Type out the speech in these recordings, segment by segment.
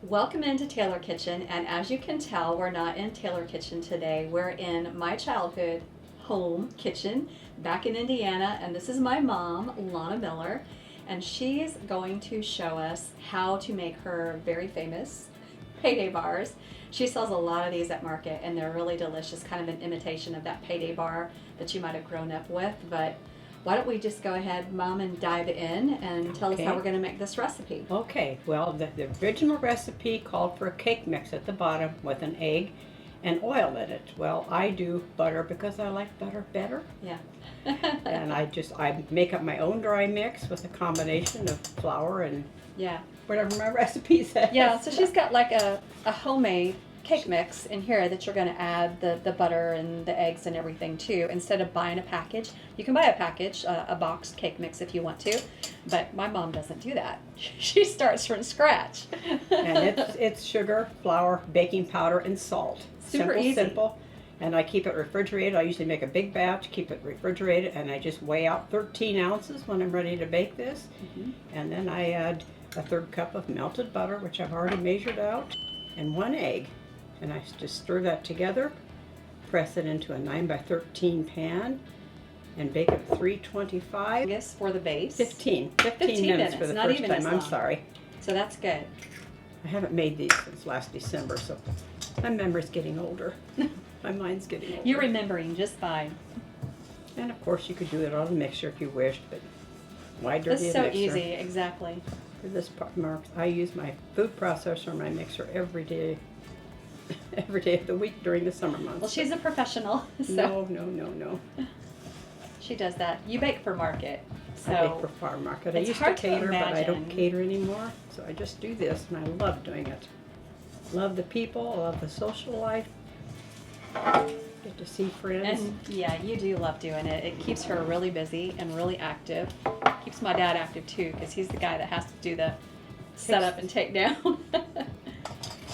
Welcome into Taylor Kitchen, and as you can tell, we're not in Taylor Kitchen today. We're in my childhood home kitchen back in Indiana, and this is my mom, Lana Miller, and she's going to show us how to make her very famous Payday Bars. She sells a lot of these at market, and they're really delicious, kind of an imitation of that Payday Bar that you might have grown up with, but why don't we just go ahead, Mom, and dive in and tell us how we're going to make this recipe. Okay, well, the original recipe called for a cake mix at the bottom with an egg and oil in it. Well, I do butter because I like butter better. Yeah. And I make up my own dry mix with a combination of flour and whatever my recipe says. Yeah, so she's got like a homemade cake mix in here that you're going to add the butter and the eggs and everything to. Instead of buying a package, you can buy a package, a boxed cake mix if you want to, but my mom doesn't do that. She starts from scratch. And it's sugar, flour, baking powder, and salt. Super easy. Simple. And I keep it refrigerated. I usually make a big batch, keep it refrigerated, and I just weigh out 13 ounces when I'm ready to bake this. Mm-hmm. And then I add a third cup of melted butter, which I've already measured out, and 1 egg. And I just stir that together, press it into a 9 by 13 pan, and bake it at 325. Yes, for the base. 15 minutes for the not first even time. as I'm long. sorry. So that's good. I haven't made these since last December, so my memory's getting older. My mind's getting older. You're remembering just fine. And of course, you could do it on a mixture if you wished, but why dirty This is a so mixer? easy, exactly. For this part, Mark, I use my food processor, my mixer every day of the week during the summer months. Well, she's a professional, so No. she does that. You bake for market, so I bake for farm market. I it's used to hard to cater, but I don't imagine. cater anymore. So I just do this, and I love doing it. Love the people, love the social life. Get to see friends. And yeah, you do love doing it. It keeps her really busy and really active. Keeps my dad active too, because he's the guy that has to do the setup and take down.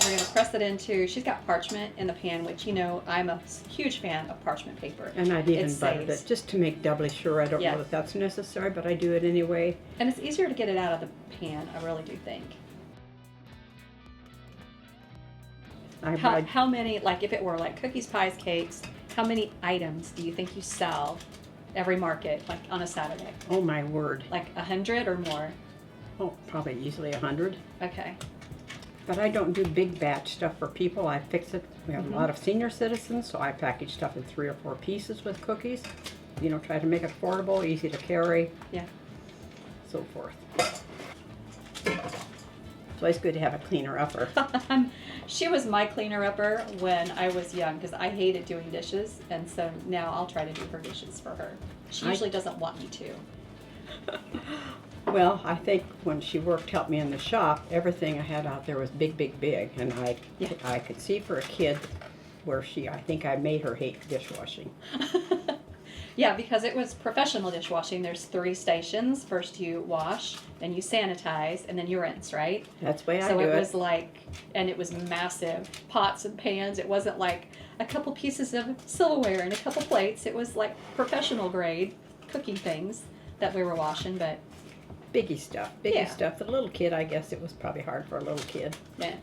We're going to press it into, she's got parchment in the pan, which, you know, I'm a huge fan of parchment paper. And I've even It buttered saves. it just to make doubly sure. I don't Yeah. know if that's necessary, but I do it anyway. And it's easier to get it out of the pan, I really do think. How many, like if it were like cookies, pies, cakes, how many items do you think you sell every market, like on a Saturday? Oh my word. Like 100 or more? Oh, probably easily 100. Okay. But I don't do big batch stuff for people. I fix it. We have a lot of senior citizens, so I package stuff in 3 or 4 pieces with cookies. You know, try to make it affordable, easy to carry. Yeah. So forth. So it's good to have a cleaner upper. She was my cleaner-upper when I was young because I hated doing dishes, and so now I'll try to do her dishes for her. She usually doesn't want me to. Well, I think when she helped me in the shop, everything I had out there was big, and I could see for a kid where I think I made her hate dishwashing. Yeah, because it was professional dishwashing. There's 3 stations. First you wash, then you sanitize, and then you rinse, right? That's the way I So do it it. was like, and it was massive pots and pans. It wasn't like a couple pieces of silverware and a couple plates. It was like professional grade cooking things that we were washing, but Biggie stuff. The little kid, I guess it was probably hard for a little kid. yeah.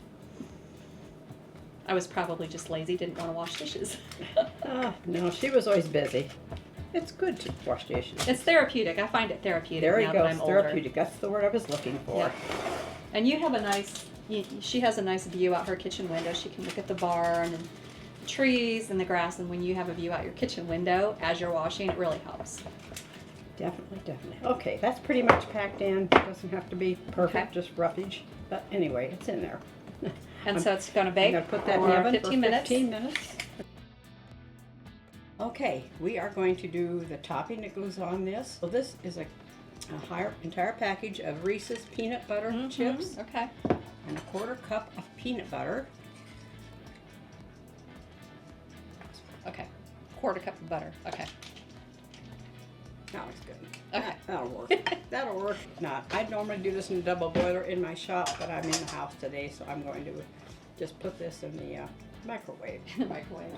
I was probably just lazy, didn't want to wash dishes. No, she was always busy. It's good to wash dishes. It's therapeutic. I find it therapeutic There now you that go, I'm older. therapeutic. That's the word I was looking for. Yeah. And you have she has a nice view out her kitchen window. She can look at the barn and the trees and the grass, and when you have a view out your kitchen window as you're washing, it really helps. Definitely. Okay, that's pretty much packed in. It doesn't have to be perfect, Okay. just roughage. But anyway, it's in there. And so it's going to bake I'm going to put that in for the oven 15 for minutes. 15 minutes. Okay, we are going to do the topping that goes on this. So this is a entire package of Reese's peanut butter chips Okay. and a 1/4 cup of peanut butter. Okay. 1/4 cup of butter. Okay. That looks good. Okay. That'll work. That'll work. Not. I normally do this in a double boiler in my shop, but I'm in the house today, so I'm going to just put this in the microwave. In the microwave.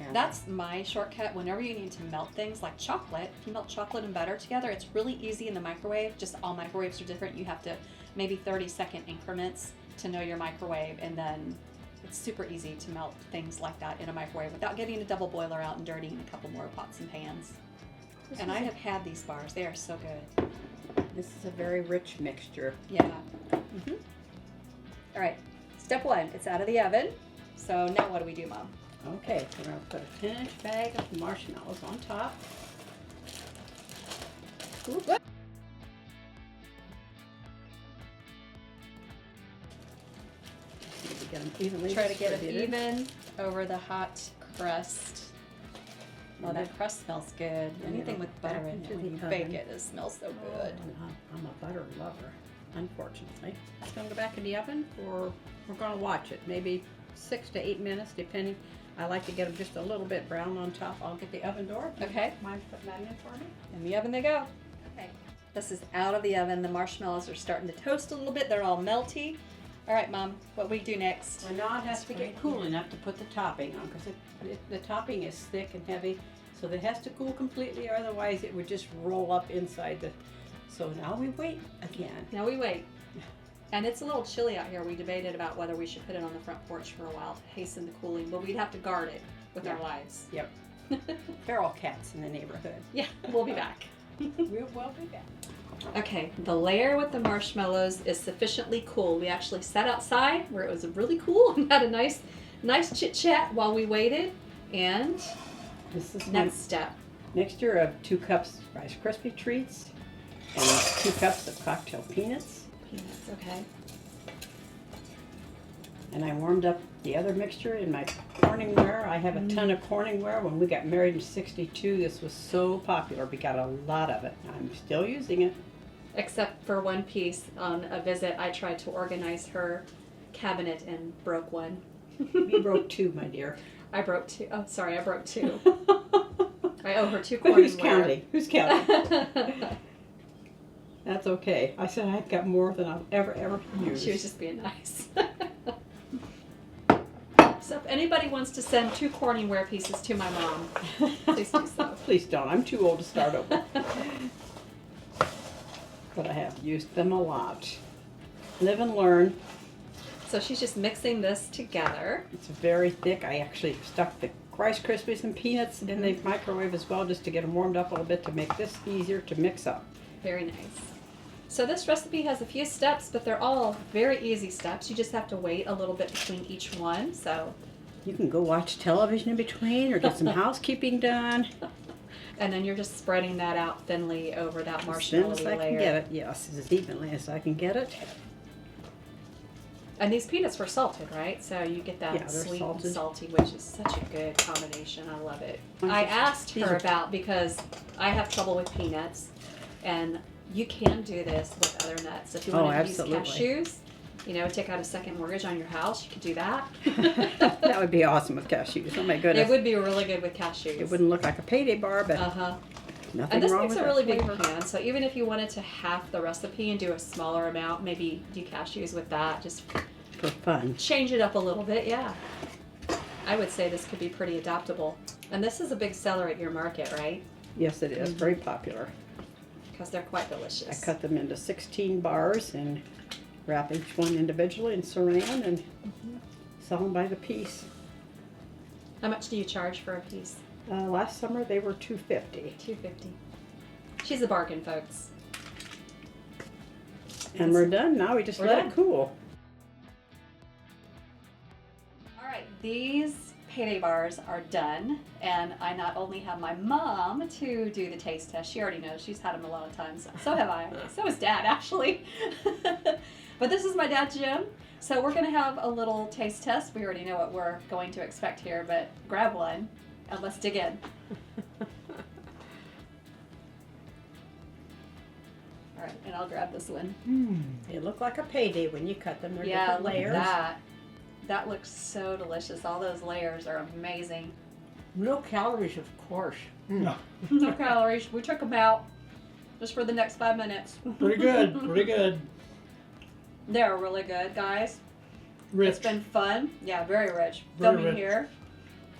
And That's my shortcut whenever you need to melt things like chocolate. If you melt chocolate and butter together, it's really easy in the microwave. Just all microwaves are different. You have to maybe 30-second increments to know your microwave, and then it's super easy to melt things like that in a microwave without getting a double boiler out and dirtying a couple more pots and pans. And I have had these bars. They are so good. This is a very rich mixture. Yeah. Mm-hmm. All right. Step 1, it's out of the oven. So now what do we do, Mom? Okay, so we're going to put a 10-inch bag of marshmallows on top. Oops. Get them evenly Try to get it distributed. even over the hot crust. Oh, that crust smells good. Anything with butter in it, when you bake it, it smells so good. I'm a butter lover, unfortunately. It's going to go back in the oven for, we're going to watch it, maybe 6 to 8 minutes, depending. I like to get them just a little bit brown on top. I'll get the oven door. Okay. Mind putting that in for me? In the oven they go. Okay. This is out of the oven. The marshmallows are starting to toast a little bit. They're all melty. All right, Mom, what do we do next? Well, now it has to get cool enough to put the topping on, because the topping is thick and heavy, so it has to cool completely, otherwise it would just roll up inside the. So now we wait again. Now we wait. And it's a little chilly out here. We debated about whether we should put it on the front porch for a while to hasten the cooling, but we'd have to guard it with our lives. Yep. Feral cats in the neighborhood. Yeah, we'll be back. We will be back. Okay, the layer with the marshmallows is sufficiently cool. We actually sat outside where it was really cool and had a nice chit chat while we waited. And This is next step. mixture of 2 cups Rice Krispie treats and 2 cups of cocktail peanuts. Peanuts, okay. And I warmed up the other mixture in my Corningware. I have a ton of Corningware. When we got married in '62, this was so popular. We got a lot of it. I'm still using it. Except for one piece. On a visit, I tried to organize her cabinet and broke one. You broke 2, my dear. I broke 2. Oh, sorry, I broke 2. I owe her 2 But who's Corningware. counting? Who's counting? That's okay. I said I've got more than I've ever used. She was just being nice. So if anybody wants to send 2 Corningware pieces to my mom, please do so. Please don't. I'm too old to start over. But I have used them a lot. Live and learn. So she's just mixing this together. It's very thick. I actually stuck the Rice Krispies and peanuts in the microwave as well, just to get them warmed up a little bit to make this easier to mix up. Very nice. So this recipe has a few steps, but they're all very easy steps. You just have to wait a little bit between each one. So You can go watch television in between or get some housekeeping done. And then you're just spreading that out thinly over that As marshmallow soon as I layer. can get it, yes, as evenly as I can get it. And these peanuts were salted, right? So you get that Yeah, they're sweet salted. and salty, which is such a good combination. I love it. These I are- asked these her are- about, because I have trouble with peanuts, and you can do this with other nuts. If you Oh, want to absolutely. use cashews, you know, take out a second mortgage on your house, you could do that. That would be awesome with cashews. Oh my It goodness. would be really good with cashews. It wouldn't look like a Payday Bar, but Uh-huh. nothing And this wrong makes with a that really big flavor. pan, so even if you wanted to half the recipe and do a smaller amount, maybe do cashews with that, just For fun. change it up a little bit, yeah. I would say this could be pretty adaptable. And this is a big seller at your market, right? Yes, it is. Very popular. Because they're quite delicious. I cut them into 16 bars and wrap each one individually in saran and sell them by the piece. How much do you charge for a piece? Last summer they were $2.50. $2.50. She's a bargain, folks. And we're done. Now we just We're let done. it cool. All right, these Payday Bars are done, and I not only have my mom to do the taste test. She already knows. She's had them a lot of times. So have I. So has Dad, actually. But this is my dad, Jim. So we're going to have a little taste test. We already know what we're going to expect here, but grab one and let's dig in. All right, and I'll grab this one. They look like a payday when you cut them. They're Yeah, different look layers. at that. That looks so delicious. All those layers are amazing. No calories, of course. No. No calories. We took them out just for the next 5 minutes. Pretty good. Pretty good. They're really good, guys. Rich. It's been fun. Yeah, very rich. Very Filming rich. here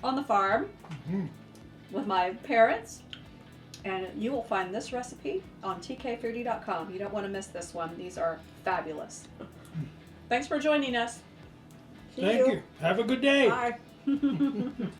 on the farm Mhm. with my parents. And you will find this recipe on tkfoodie.com. You don't want to miss this one. These are fabulous. Thanks for joining us. See Thank you. Have a good day. Bye.